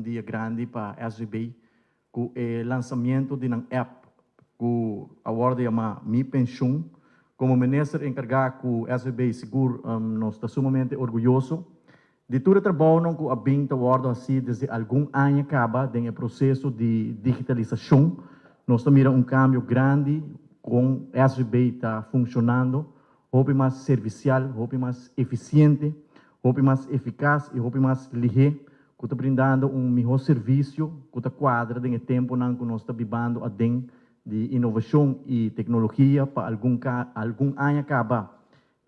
dia grande para SGB, com o lançamento de uma app, que agora chama Mi Pension. Como ministro encarregado com o SGB Seguro, nós estamos sumamente orgulhosos de todo o trabalho que a BIM está fazendo assim desde algum ano acaba no processo de digitalização. Nós estamos vendo cambio grande com o SGB está funcionando, houve mais servicial, houve mais eficiente, houve mais eficaz e houve mais ligeiro, que está brindando melhor serviço, que está quadra no tempo que nós estamos vivendo a dentro de inovação e tecnologia para algum ano acaba.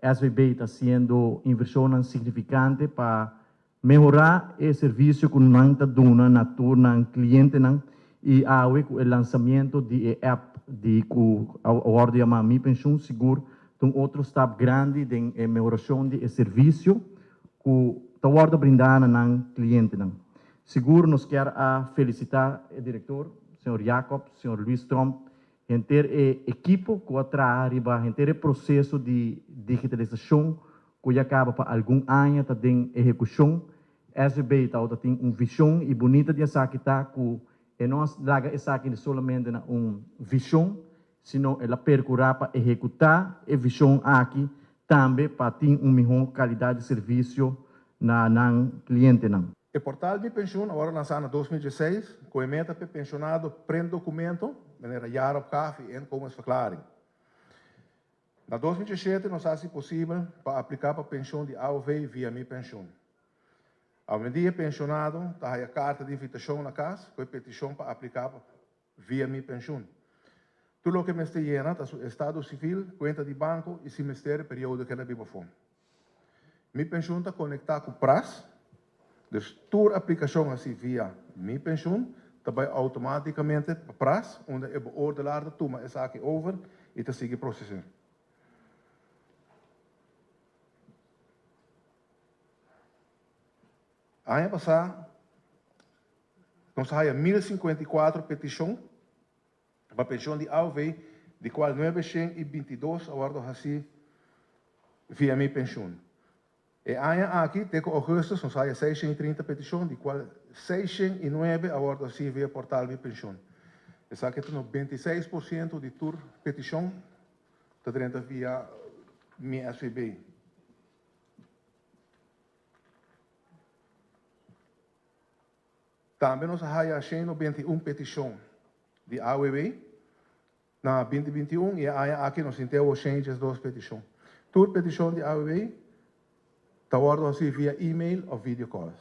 A SBB está sendo inversão significante para melhorar o serviço que nós estamos dando na turma cliente e com o lançamento de app de que agora chama Mi Pension Seguro, tem outro step grande de melhoração de serviço que está brindando na cliente. Seguro nos quer felicitar o diretor, senhor Jacob, senhor Luis Trump, em ter equipe que atrás, em ter o processo de digitalização que já acaba para algum ano, está em execução. A SGB tem uma visão e bonita de essa que nós laga essa aqui somente uma visão, sino ela percorrer para executar a visão aqui também para ter uma melhor qualidade de serviço na cliente. O portal Mi Pension, agora lançado em 2016, com a meta para pensionado prende documento, de maneira jaar op café e inkomensverklaring. Na 2017, nós fazemos possível para aplicar para a pensão de AOV via Mi Pension. Ao dia pensionado, está a carta de invitação na casa, com a petição para aplicar via Mi Pension. Tudo o que me está llena, está o estado civil, conta de banco e semestre, período que ela vive fome. Mi Pension está conectado com o PRAS, dus toda aplicação assim via Mi Pension, também automaticamente para PRAS, onde o beoordelaar toma essa aqui over e te sigue processando. Ano passado, nós tínhamos 1054 petições para a pensão de AOV, de qual 922 agora assim via Mi Pension. E ano aqui, até agosto, nós tínhamos 630 petições, de qual 609 agora assim via portal Mi Pension. Isso aqui tem 26% de toda petição está dentro via Mi SVB. Também nós temos 21 petições de AOV na 2021 e aqui nós temos changes duas petições. Toda petição de AOV está ordem assim via e-mail ou video calls.